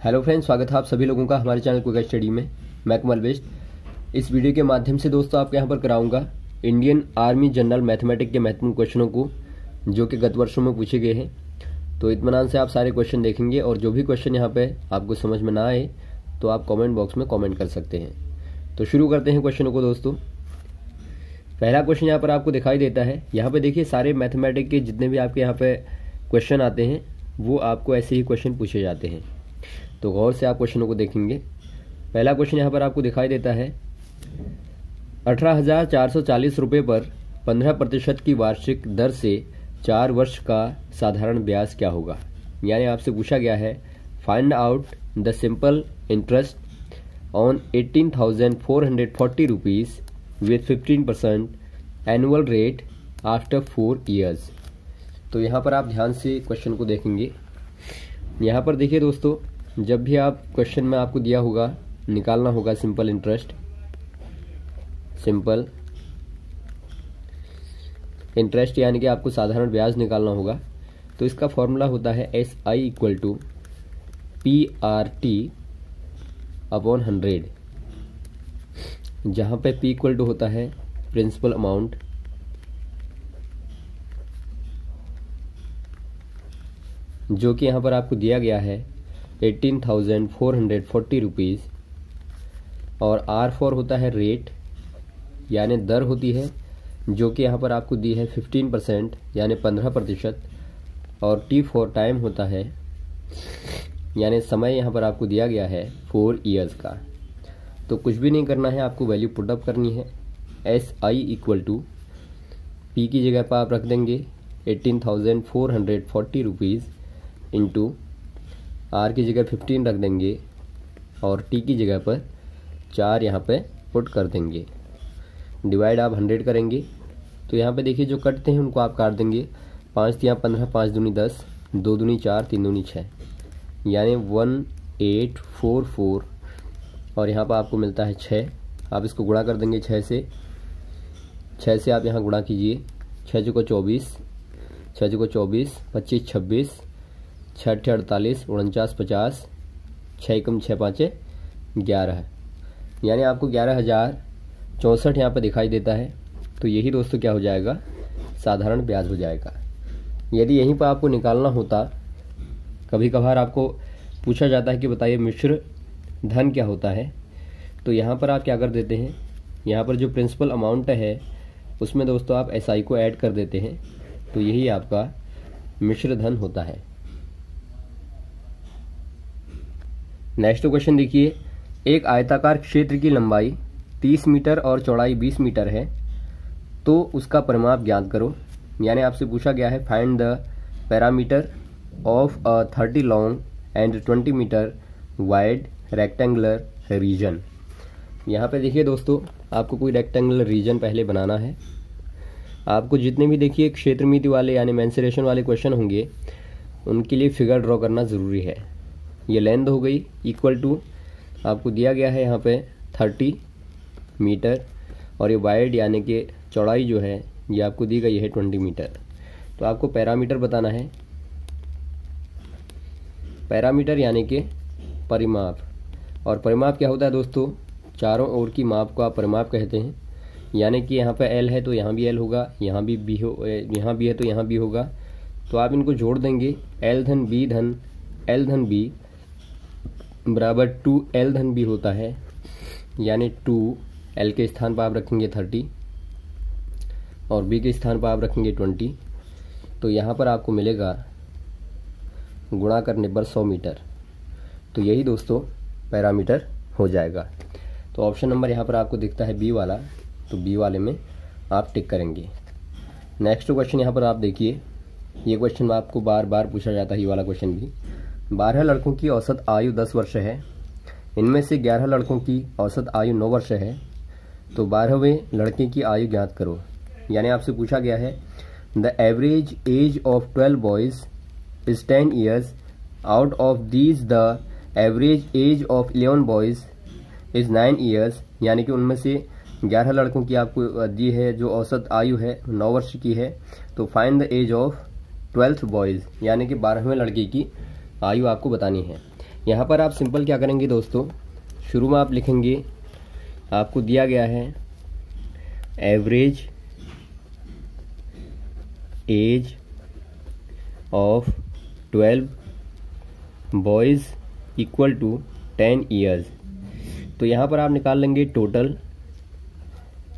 Hello friends, स्वागत है आप सभी लोगों का हमारे चैनल क्विक स्टडी में। मैं कमल बेस्ट। इस वीडियो के माध्यम से दोस्तों आपके यहाँ पर कराऊंगा इंडियन आर्मी जनरल मैथमेटिक्स के महत्वपूर्ण क्वेश्चनों को जो कि गत वर्षों में पूछे गए हैं। तो इत्मीनान से आप सारे क्वेश्चन देखेंगे और जो भी क्वेश्चन यहाँ पे आपको समझ में ना आए तो आप कॉमेंट बॉक्स में कॉमेंट कर सकते हैं। तो शुरू करते हैं क्वेश्चनों को दोस्तों। पहला क्वेश्चन यहाँ पर आपको दिखाई देता है। यहाँ पे देखिए सारे मैथमेटिक्स के जितने भी आपके यहाँ पे क्वेश्चन आते हैं वो आपको ऐसे ही क्वेश्चन पूछे जाते हैं। तो गौर से आप क्वेश्चनों को देखेंगे। पहला क्वेश्चन यहाँ पर आपको दिखाई देता है 18,440 रुपये पर 15% की वार्षिक दर से 4 वर्ष का साधारण ब्याज क्या होगा। यानी आपसे पूछा गया है find out the simple interest on 18,440 rupees with 15% annual rate after 4 years. तो यहाँ पर आप ध्यान से क्वेश्चन को देखेंगे। यहाँ पर देखिए दोस्तों, जब भी आप क्वेश्चन में आपको दिया होगा निकालना होगा सिंपल इंटरेस्ट यानी कि आपको साधारण ब्याज निकालना होगा। तो इसका फॉर्मूला होता है SI equal to PRT upon 100, जहाँ पे P इक्वल टू होता है प्रिंसिपल अमाउंट, जो कि यहाँ पर आपको दिया गया है 18,440 रुपीज़, और R4 होता है रेट यानी दर होती है, जो कि यहाँ पर आपको दी है 15% यानी 15%, और T4 टाइम होता है यानी समय यहाँ पर आपको दिया गया है 4 ईयर्स का। तो कुछ भी नहीं करना है, आपको वैल्यू पुटअप करनी है। SI इक्वल टू P की जगह पर आप रख देंगे 18,440 रुपीज़ इंटू R की जगह 15 रख देंगे और T की जगह पर 4 यहाँ पे पुट कर देंगे। डिवाइड आप 100 करेंगे तो यहाँ पे देखिए जो कटते हैं उनको आप काट देंगे। 5 तिया 15, 5 दूनी 10, 2 दूनी 4, 3 दूनी 6, यानी 1844, और यहाँ पर आपको मिलता है 6। आप इसको गुणा कर देंगे 6 से आप यहाँ गुणा कीजिए। 6 चौको 24, 6 चौको 24, 25 26, 6 48, 49 50, 6 कम 6 5 11, यानी आपको 11,064 यहाँ पर दिखाई देता है। तो यही दोस्तों क्या हो जाएगा, साधारण ब्याज हो जाएगा। यदि यहीं पर आपको निकालना होता, कभी कभार आपको पूछा जाता है कि बताइए मिश्र धन क्या होता है, तो यहाँ पर आप क्या कर देते हैं, यहाँ पर जो प्रिंसिपल अमाउंट है उसमें दोस्तों आप SI को ऐड कर देते हैं। तो यही आपका मिश्र धन होता है। नेक्स्ट क्वेश्चन देखिए, एक आयताकार क्षेत्र की लंबाई 30 मीटर और चौड़ाई 20 मीटर है, तो उसका परिमाप ज्ञात करो। यानी आपसे पूछा गया है find the parameter of a 30 long and 20 metre wide rectangular region. यहाँ पे देखिए दोस्तों, आपको कोई रेक्टेंगुलर रीजन पहले बनाना है। आपको जितने भी देखिए क्षेत्रमिति वाले यानी मेंसुरेशन वाले क्वेश्चन होंगे उनके लिए फिगर ड्रॉ करना ज़रूरी है। ये लेंथ हो गई इक्वल टू आपको दिया गया है यहाँ पे 30 मीटर, और ये वाइड यानी कि चौड़ाई जो है ये आपको दी गई है 20 मीटर। तो आपको पैरामीटर बताना है। पैरामीटर यानी कि परिमाप, और परिमाप क्या होता है दोस्तों, चारों ओर की माप को आप परिमाप कहते हैं। यानी कि यहाँ पे L है तो यहाँ भी L होगा, यहाँ भी B हो, यहाँ भी है तो यहाँ भी होगा। तो आप इनको जोड़ देंगे, L धन B धन L धन B बराबर 2L धन B होता है, यानी 2L के स्थान पर आप रखेंगे 30 और B के स्थान पर आप रखेंगे 20। तो यहाँ पर आपको मिलेगा गुणा करने पर 100 मीटर। तो यही दोस्तों पैरामीटर हो जाएगा। तो ऑप्शन नंबर यहाँ पर आपको दिखता है B वाला, तो B वाले में आप टिक करेंगे। नेक्स्ट क्वेश्चन यहाँ पर आप देखिए, ये क्वेश्चन आपको बार बार पूछा जाता है, ये वाला क्वेश्चन भी। 12 लड़कों की औसत आयु 10 वर्ष है, इनमें से 11 लड़कों की औसत आयु 9 वर्ष है, तो 12वें लड़के की आयु ज्ञात करो। यानी आपसे पूछा गया है the average age of 12 boys is 10 years, out of these the average age of 11 boys is 9 years. यानी कि उनमें से 11 लड़कों की आपको दी है जो औसत आयु है 9 वर्ष की है। तो find the age of 12th boys यानी कि 12वें लड़के की आयु आपको बतानी है। यहाँ पर आप सिंपल क्या करेंगे दोस्तों, शुरू में आप लिखेंगे, आपको दिया गया है average age of 12 boys equal to 10 years. तो यहाँ पर आप निकाल लेंगे total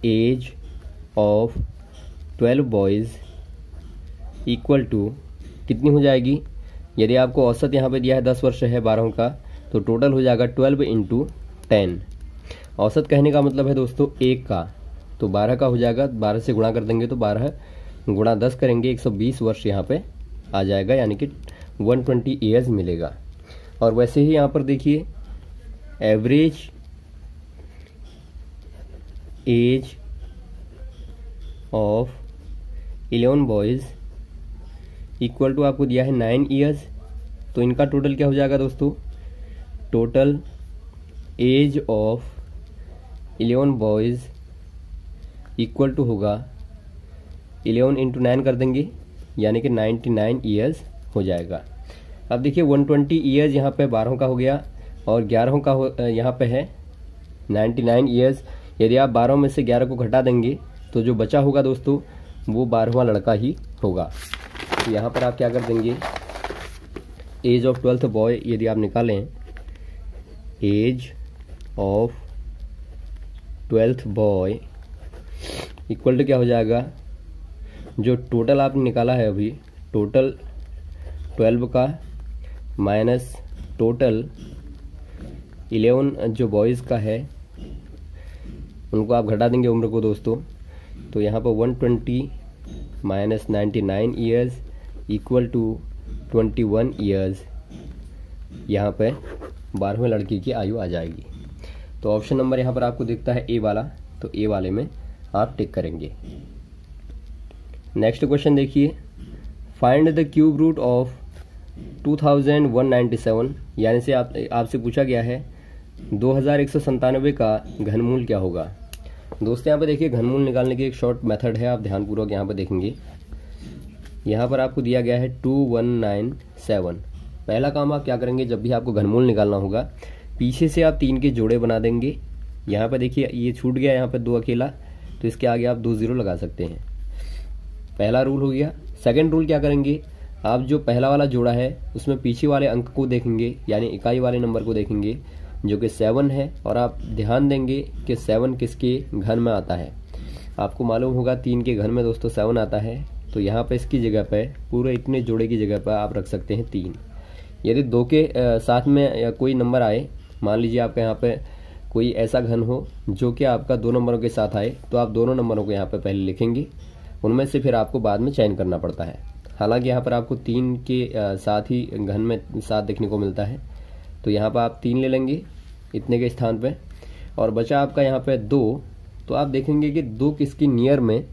age of 12 boys equal to कितनी हो जाएगी, यदि आपको औसत यहाँ पे दिया है 10 वर्ष है 12 का, तो टोटल हो जाएगा 12 इंटू 10। औसत कहने का मतलब है दोस्तों 1 का, तो 12 का हो जाएगा, 12 से गुणा कर देंगे तो 12 गुणा 10 करेंगे 120 वर्ष यहाँ पे आ जाएगा, यानी कि 120 ईयर्स मिलेगा। और वैसे ही यहाँ पर देखिए average age of 11 boys equal to आपको दिया है 9 ईयर्स, तो इनका टोटल क्या हो जाएगा दोस्तों, total age of 11 boys equal to होगा 11 इंटू 9 कर देंगे, यानी कि 99 ईयर्स हो जाएगा। अब देखिए 120 ईयर्स यहाँ पे 12 का हो गया और 11 का यहाँ पे है 99 ईयर्स। यदि आप 12 में से 11 को घटा देंगे तो जो बचा होगा दोस्तों वो 12वां लड़का ही होगा। तो यहाँ पर आप क्या कर देंगे, एज ऑफ 12th बॉय यदि आप निकालें, age of 12th boy equal to क्या हो जाएगा, जो टोटल आपने निकाला है अभी, टोटल 12 का माइनस टोटल 11 जो बॉयज़ का है उनको आप घटा देंगे उम्र को दोस्तों, तो यहाँ पर 120 minus 99 years equal to 21 years यहाँ पे 12वें लड़के की आयु आ जाएगी। तो ऑप्शन नंबर यहाँ पर आपको दिखता है ए वाला, तो ए वाले में आप टिक करेंगे। नेक्स्ट क्वेश्चन देखिए, find the cube root of 2197, यानी से आपसे पूछा गया है 2197 का घनमूल क्या होगा। दोस्तों यहाँ पे देखिए घनमूल निकालने की एक शॉर्ट मेथड है, आप ध्यानपूर्वक यहाँ पे देखेंगे। यहाँ पर आपको दिया गया है 2197। पहला काम आप क्या करेंगे, जब भी आपको घनमूल निकालना होगा पीछे से आप 3 के जोड़े बना देंगे। यहाँ पर देखिए ये छूट गया यहाँ पर 2 अकेला, तो इसके आगे आप 2 0 लगा सकते हैं। पहला रूल हो गया। सेकंड रूल क्या करेंगे, आप जो पहला वाला जोड़ा है उसमें पीछे वाले अंक को देखेंगे, यानी इकाई वाले नंबर को देखेंगे जो कि 7 है, और आप ध्यान देंगे कि 7 किसके घन में आता है। आपको मालूम होगा 3 के घन में दोस्तों 7 आता है, तो यहाँ पे इसकी जगह पे पूरे इतने जोड़े की जगह पर आप रख सकते हैं 3। यदि 2 के साथ में या कोई नंबर आए, मान लीजिए आपके यहाँ पे कोई ऐसा घन हो जो कि आपका 2 नंबरों के साथ आए, तो आप दोनों नंबरों को यहाँ पे पहले लिखेंगे, उनमें से फिर आपको बाद में चयन करना पड़ता है। हालांकि यहाँ पर आपको 3 के साथ ही घन में 7 देखने को मिलता है, तो यहाँ पर आप 3 ले लेंगे इतने के स्थान पे, और बचा आपका यहाँ पे 2, तो आप देखेंगे कि 2 किसकी नियर में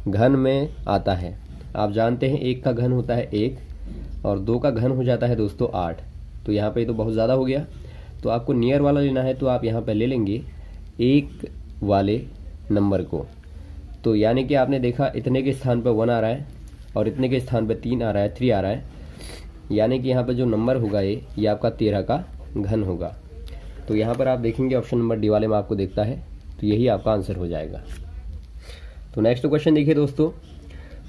घन में आता है। आप जानते हैं 1 का घन होता है 1 और 2 का घन हो जाता है दोस्तों 8, तो यहाँ पे तो बहुत ज़्यादा हो गया, तो आपको नियर वाला लेना है, तो आप यहाँ पे ले लेंगे 1 वाले नंबर को। तो यानी कि आपने देखा इतने के स्थान पर 1 आ रहा है और इतने के स्थान पर 3 आ रहा है, 3 आ रहा है, यानी कि यहाँ पर जो नंबर होगा ये आपका 13 का घन होगा। तो यहाँ पर आप देखेंगे ऑप्शन नंबर डी वाले में आपको दिखता है, तो यही आपका आंसर हो जाएगा। तो नेक्स्ट क्वेश्चन देखिए दोस्तों,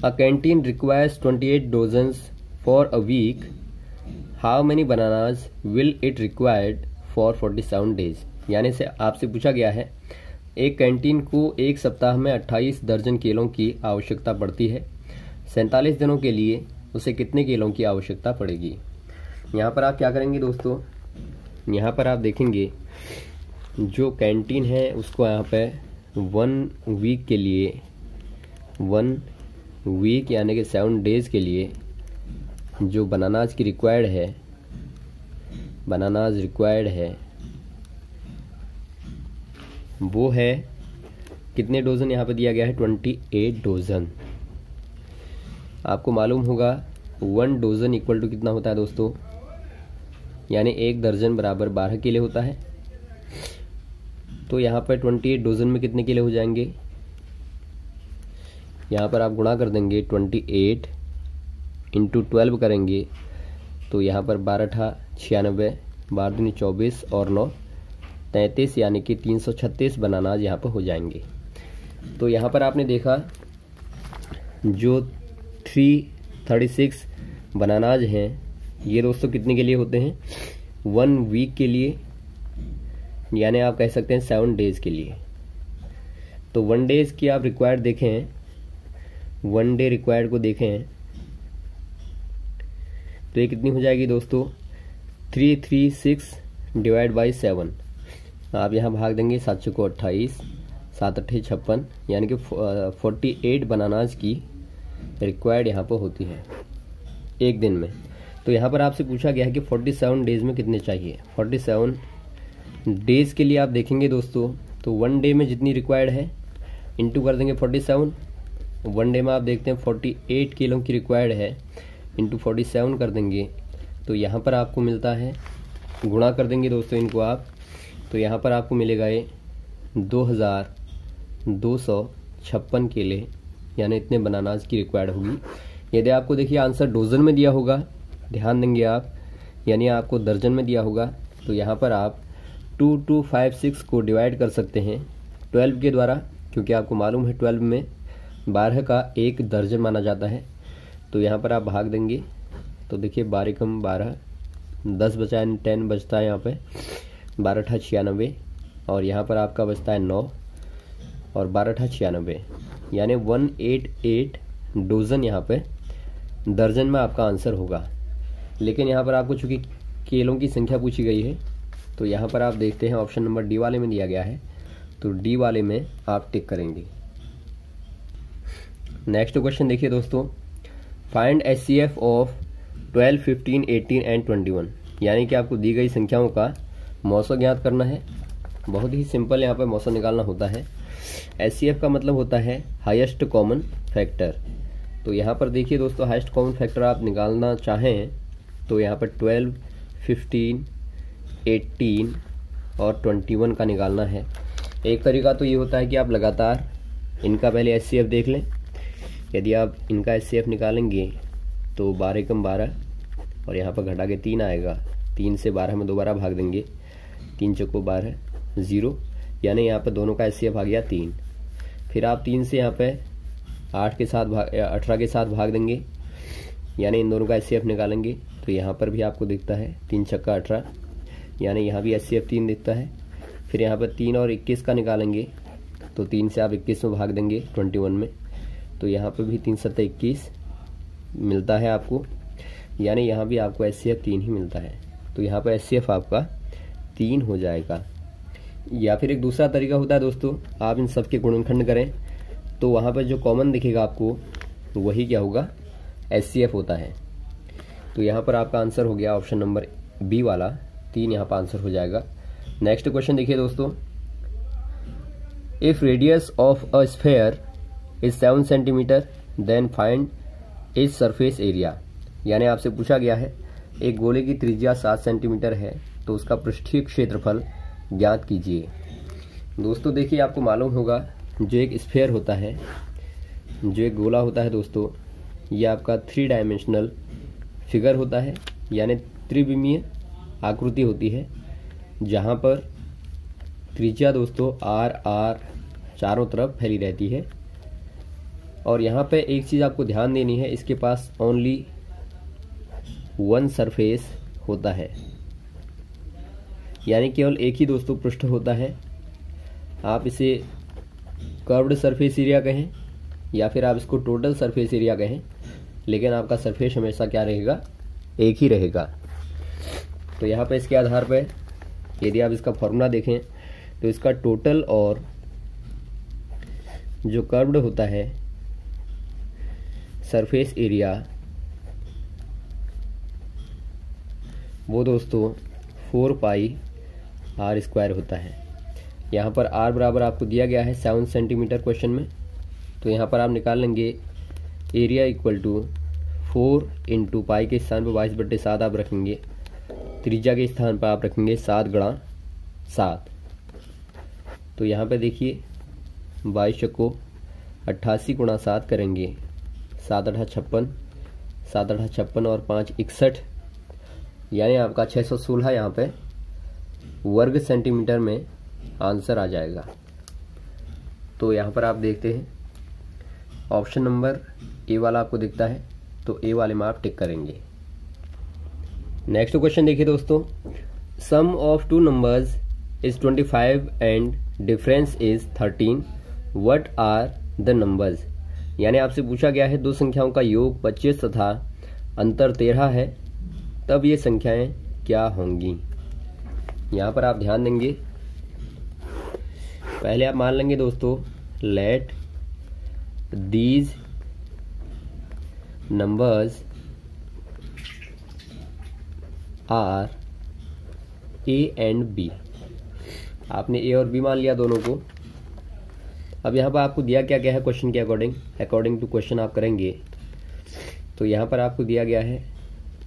a canteen requires 28 dozens for a week, how many bananas will it required for 47 days. यानी से आपसे पूछा गया है एक कैंटीन को एक सप्ताह में 28 दर्जन केलों की आवश्यकता पड़ती है, 47 दिनों के लिए उसे कितने केलों की आवश्यकता पड़ेगी। यहाँ पर आप क्या करेंगे दोस्तों, यहाँ पर आप देखेंगे जो कैंटीन है उसको यहाँ पे 1 वीक के लिए, 1 वीक यानी कि 7 डेज के लिए जो बनानाज की रिक्वायर्ड है, बनानाज रिक्वायर्ड है वो है कितने डोजन, यहाँ पे दिया गया है 28 डोजन। आपको मालूम होगा 1 डोजन इक्वल टू कितना होता है दोस्तों, यानी 1 दर्जन बराबर 12 केले होता है। तो यहाँ पर 28 डोजन में कितने केले हो जाएंगे, यहाँ पर आप गुणा कर देंगे 28 इंटू 12 करेंगे, तो यहाँ पर 12 96, 12 दूनी 24 और 9 33, यानी कि 336 बनानाज यहाँ पर हो जाएंगे। तो यहाँ पर आपने देखा जो 336 बनानाज हैं ये दोस्तों कितने के लिए होते हैं, 1 वीक के लिए, यानी आप कह सकते हैं 7 डेज के लिए। तो 1 डेज की आप रिक्वायर्ड देखें, 1 डे रिक्वायर्ड को देखें तो ये कितनी हो जाएगी दोस्तों, 336 डिवाइड बाई 7। आप यहाँ भाग देंगे 7 को 28, 7 8 56, यानी कि 48 बनानाज की रिक्वायर्ड यहाँ पर होती है एक दिन में। तो यहाँ पर आपसे पूछा गया है कि 47 डेज में कितने चाहिए। 47 डेज के लिए आप देखेंगे दोस्तों, तो 1 डे में जितनी रिक्वायर्ड है इंटू कर देंगे 47। 1 डे में आप देखते हैं 48 किलो की रिक्वायर्ड है, इंटू 47 कर देंगे तो यहाँ पर आपको मिलता है, गुणा कर देंगे दोस्तों इनको आप, तो यहाँ पर आपको मिलेगा ये 2256 केले, यानी इतने बनानाज की रिक्वायर्ड होगी। यदि आपको देखिए आंसर डोजन में दिया होगा, ध्यान देंगे आप, यानी आपको दर्जन में दिया होगा, तो यहाँ पर आप 2256 को डिवाइड कर सकते हैं 12 के द्वारा, क्योंकि आपको मालूम है 12 में 12 का 1 दर्जन माना जाता है। तो यहाँ पर आप भाग देंगे तो देखिए 12 कम 12, 10 बचा है, 10 बचता है यहाँ पे, 12 8 96, और यहाँ पर आपका बचता है 9 और 12 8 96, यानी 188 डोजन यहाँ पे दर्जन में आपका आंसर होगा। लेकिन यहाँ पर आपको चूंकि केलों की संख्या पूछी गई है, तो यहाँ पर आप देखते हैं ऑप्शन नंबर डी वाले में दिया गया है, तो डी वाले में आप टिक करेंगे। नेक्स्ट क्वेश्चन देखिए दोस्तों, फाइंड HCF ऑफ 12, 15, 18 एंड 21, यानी कि आपको दी गई संख्याओं का मौसो ज्ञात करना है। बहुत ही सिंपल यहाँ पर मौसो निकालना होता है। HCF का मतलब होता है हाईएस्ट कॉमन फैक्टर। तो यहाँ पर देखिए दोस्तों, हाईएस्ट कॉमन फैक्टर आप निकालना चाहें तो यहाँ पर 12, 15, 18 और 21 का निकालना है। एक तरीका तो ये होता है कि आप लगातार इनका पहले HCF देख लें। यदि आप इनका HCF निकालेंगे तो 12 कम 12 और यहाँ पर घटा के 3 आएगा, 3 से 12 में दोबारा भाग देंगे, 3 चौको 12 0, यानी यहाँ पर दोनों का HCF आ गया 3। फिर आप 3 से यहाँ पे 8 के साथ 18 के साथ भाग देंगे, यानी इन दोनों का HCF निकालेंगे तो यहाँ पर भी आपको दिखता है 3 छक्का 18, यानी यहाँ भी HCF 3 दिखता है। फिर यहाँ पर 3 और 21 का निकालेंगे तो 3 से आप 21 में भाग देंगे 21 में, तो यहाँ पर भी 3 7 21 मिलता है आपको, यानी यहाँ भी आपको HCF 3 ही मिलता है। तो यहाँ पर HCF आपका 3 हो जाएगा। या फिर एक दूसरा तरीका होता है दोस्तों, आप इन सब के गुणनखंड करें तो वहाँ पर जो कॉमन दिखेगा आपको वही क्या होगा, HCF होता है। तो यहाँ पर आपका आंसर हो गया ऑप्शन नंबर बी वाला, 3 यहाँ पर आंसर हो जाएगा। नेक्स्ट क्वेश्चन देखिए दोस्तों, if radius of a sphere is 7 centimetre then find is surface area, यानी आपसे पूछा गया है एक गोले की त्रिज्या 7 सेंटीमीटर है तो उसका पृष्ठीय क्षेत्रफल ज्ञात कीजिए। दोस्तों देखिए, आपको मालूम होगा जो एक स्फेयर होता है, जो एक गोला होता है दोस्तों, ये आपका 3 डायमेंशनल फिगर होता है, यानी त्रिविमीय आकृति होती है, जहाँ पर त्रिज्या दोस्तों r चारों तरफ फैली रहती है। और यहाँ पे एक चीज़ आपको ध्यान देनी है, इसके पास ओनली 1 सरफेस होता है, यानी केवल एक ही दोस्तों पृष्ठ होता है। आप इसे कर्व्ड सरफेस एरिया कहें या फिर आप इसको टोटल सरफेस एरिया कहें, लेकिन आपका सरफेस हमेशा क्या रहेगा, एक ही रहेगा। तो यहाँ पे इसके आधार पर यदि आप इसका फॉर्मूला देखें तो इसका टोटल और जो कर्व्ड होता है सरफेस एरिया वो दोस्तों 4 पाई r स्क्वायर होता है। यहाँ पर r बराबर आपको दिया गया है 7 सेंटीमीटर क्वेश्चन में, तो यहाँ पर आप निकाल लेंगे area equal to 4 into pi के स्थान पर 22/7 आप रखेंगे, त्रिज्या के स्थान पर आप रखेंगे 7 गुणा 7। तो यहाँ पे देखिए 22 को 88 गुणा 7 करेंगे, 7 8 56, 7 8 56 और 5 61, यानी आपका 616 यहाँ पे वर्ग सेंटीमीटर में आंसर आ जाएगा। तो यहाँ पर आप देखते हैं ऑप्शन नंबर ए वाला आपको दिखता है, तो ए वाले में आप टिक करेंगे। नेक्स्ट क्वेश्चन देखिए दोस्तों, sum of two numbers is 25 and difference is 13, what are the numbers. यानी आपसे पूछा गया है दो संख्याओं का योग 25 तथा अंतर 13 है, तब ये संख्याएं क्या होंगी। यहाँ पर आप ध्यान देंगे, पहले आप मान लेंगे दोस्तों let these numbers are A and B. आपने ए और बी मान लिया दोनों को। अब यहाँ पर आपको दिया क्या है क्वेश्चन के अकॉर्डिंग टू क्वेश्चन आप करेंगे। तो यहाँ पर आपको दिया गया है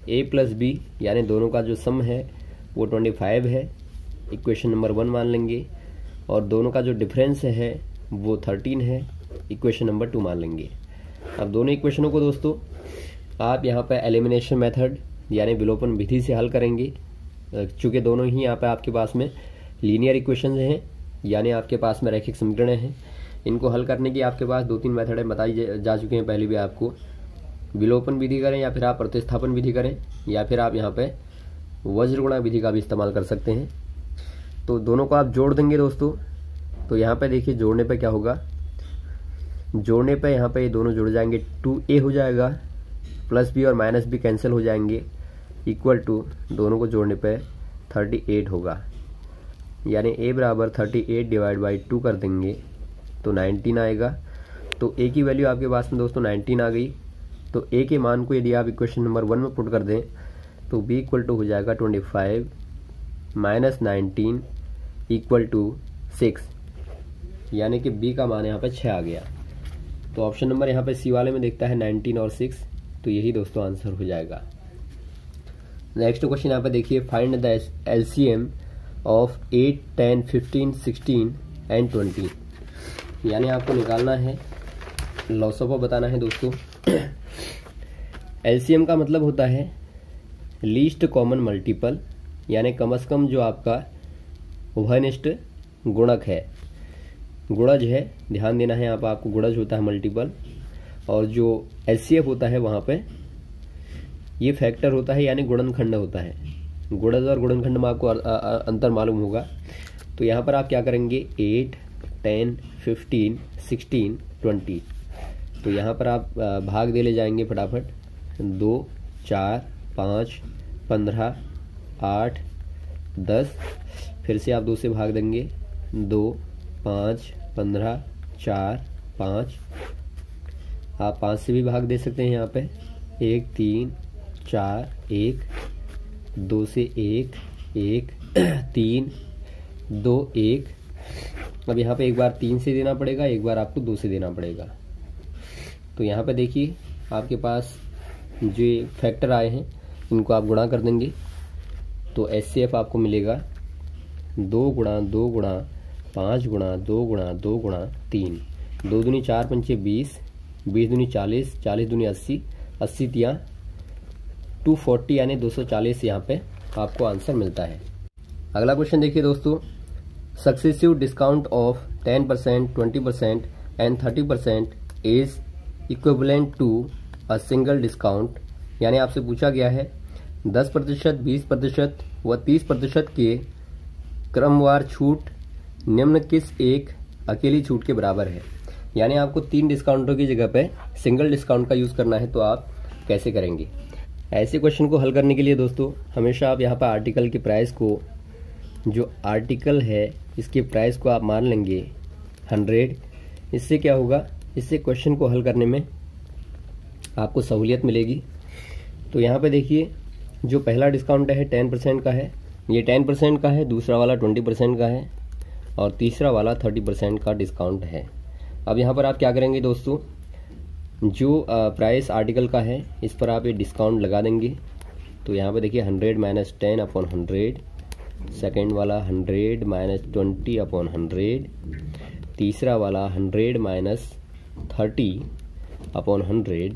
ए प्लस बी, यानी दोनों का जो सम है वो 25 है, इक्वेशन नंबर 1 मान लेंगे, और दोनों का जो डिफरेंस है वो 13 है, इक्वेशन नंबर 2 मान लेंगे। अब दोनों इक्वेशनों को दोस्तों आप यहाँ पर एलिमिनेशन मेथड यानी विलोपन विधि से हल करेंगे, चूँकि दोनों ही यहाँ पर आपके पास में लीनियर इक्वेशंस हैं, यानी आपके पास में रैखिक समीकरण हैं। इनको हल करने की आपके पास 2-3 मेथडें बताई जा चुके हैं पहले भी आपको। विलोपन विधि करें या फिर आप प्रतिस्थापन विधि करें या फिर आप यहाँ पे वज्रगुणा विधि का भी इस्तेमाल कर सकते हैं। तो दोनों को आप जोड़ देंगे दोस्तों। तो यहाँ पे देखिए जोड़ने पे क्या होगा, जोड़ने पे यहाँ पे ये दोनों जुड़ जाएंगे, 2a हो जाएगा, प्लस बी और माइनस बी कैंसिल हो जाएंगे, इक्वल टू दोनों को जोड़ने पे 38 होगा। यानी a बराबर 38 डिवाइड बाई 2 कर देंगे तो 19 आएगा। तो a की वैल्यू आपके पास में दोस्तों 19 आ गई। तो a के मान को यदि आप इक्वेशन नंबर 1 में पुट कर दें तो b इक्वल टू हो जाएगा 25 माइनस 19 इक्वल टू 6, यानी कि b का मान यहाँ पे 6 आ गया। तो ऑप्शन नंबर यहाँ पे सी वाले में देखता है 19 और 6, तो यही दोस्तों आंसर हो जाएगा। नेक्स्ट क्वेश्चन यहाँ पे देखिए, find the LCM of 8, 10, 15, 16 and 20। यानी आपको निकालना है, लॉसअप बताना है दोस्तों। एलसीएम का मतलब होता है लीस्ट कॉमन मल्टीपल, यानी कम से कम जो आपका उभयनिष्ठ गुणक है, गुणज है, ध्यान देना है यहाँ पर आपको, गुणज होता है मल्टीपल, और जो एचसीएफ होता है वहाँ पे ये फैक्टर होता है यानी गुणनखंड होता है। गुणज और गुणनखंड में आपको अंतर मालूम होगा। तो यहाँ पर आप क्या करेंगे, 8, 10, 15, 16, 20। तो यहाँ पर आप भाग दे ले जाएंगे फटाफट, 2, 4, 5, 15, 8, 10, फिर से आप 2 से भाग देंगे, 2, 5, 15, 4, 5, आप 5 से भी भाग दे सकते हैं यहाँ पे, 1, 3, 4, 1, 2 से 1, 1, 3, 2, 1। अब यहाँ पे एक बार 3 से देना पड़ेगा, एक बार आपको 2 से देना पड़ेगा। तो यहाँ पे देखिए आपके पास जो फैक्टर आए हैं इनको आप गुणा कर देंगे। तो एचसीएफ आपको मिलेगा 2 गुणा 2 गुणा 5 गुणा 2 गुणा 2 गुणा 3, 2 दूनी 4 पंचे 20, 20 दूनी 40, 40 दूनी 80, 80 तिया 240 यानी 240 यहाँ पे आपको आंसर मिलता है। अगला क्वेश्चन देखिए दोस्तों, successive discount of 10%, 20% and 30% is equivalent to a single discount. यानी आपसे पूछा गया है 10%, 20% व 30% के क्रमवार छूट निम्न किस एक अकेली छूट के बराबर है। यानी आपको 3 डिस्काउंटों की जगह पे सिंगल डिस्काउंट का यूज करना है, तो आप कैसे करेंगे। ऐसे क्वेश्चन को हल करने के लिए दोस्तों हमेशा आप यहाँ पर आर्टिकल के प्राइस को, जो आर्टिकल है इसके प्राइस को आप मान लेंगे 100। इससे क्या होगा, इससे क्वेश्चन को हल करने में आपको सहूलियत मिलेगी। तो यहाँ पे देखिए जो पहला डिस्काउंट है 10% का है, ये 10% का है, दूसरा वाला 20% का है और तीसरा वाला 30% का डिस्काउंट है। अब यहाँ पर आप क्या करेंगे दोस्तों, जो प्राइस आर्टिकल का है इस पर आप ये डिस्काउंट लगा देंगे। तो यहाँ पे देखिए 100 माइनस 10 अपॉन 100, सेकेंड वाला 100 माइनस 20 अपॉन 100, तीसरा वाला 100 माइनस 30 अपॉन 100।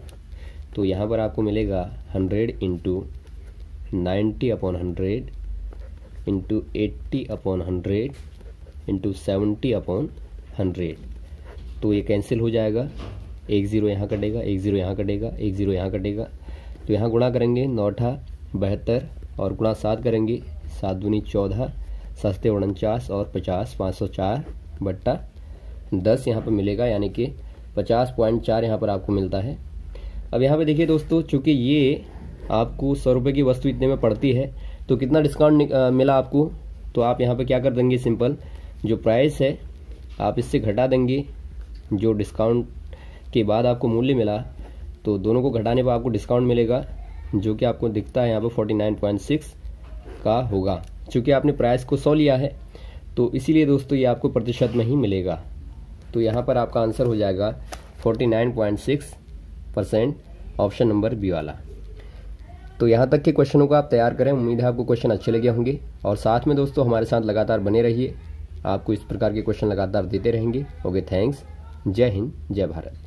तो यहाँ पर आपको मिलेगा 100 इंटू 90/100 इंटू 80/100 इंटू 70/100। तो ये कैंसिल हो जाएगा, एक ज़ीरो यहाँ कटेगा, एक ज़ीरो यहाँ कटेगा, एक ज़ीरो यहाँ कटेगा। तो यहाँ गुणा करेंगे 9 72 और गुणा 7 करेंगे 7 दूनी 14, सस्ते 49 और 50 504/10 यहाँ पर मिलेगा, यानी कि 50.4 यहाँ पर आपको मिलता है। अब यहाँ पे देखिए दोस्तों, चूँकि ये आपको 100 रुपये की वस्तु इतने में पड़ती है तो कितना डिस्काउंट मिला आपको, तो आप यहाँ पे क्या कर देंगे, सिंपल जो प्राइस है आप इससे घटा देंगे जो डिस्काउंट के बाद आपको मूल्य मिला, तो दोनों को घटाने पर आपको डिस्काउंट मिलेगा जो कि आपको दिखता है यहाँ पर 49.6 का होगा। चूँकि आपने प्राइस को 100 लिया है तो इसीलिए दोस्तों ये आपको प्रतिशत में ही मिलेगा। तो यहाँ पर आपका आंसर हो जाएगा 49.6%, ऑप्शन नंबर बी वाला। तो यहाँ तक के क्वेश्चनों को आप तैयार करें। उम्मीद है आपको क्वेश्चन अच्छे लगे होंगे और साथ में दोस्तों हमारे साथ लगातार बने रहिए, आपको इस प्रकार के क्वेश्चन लगातार देते रहेंगे। Okay, thanks. जय हिंद, जय भारत।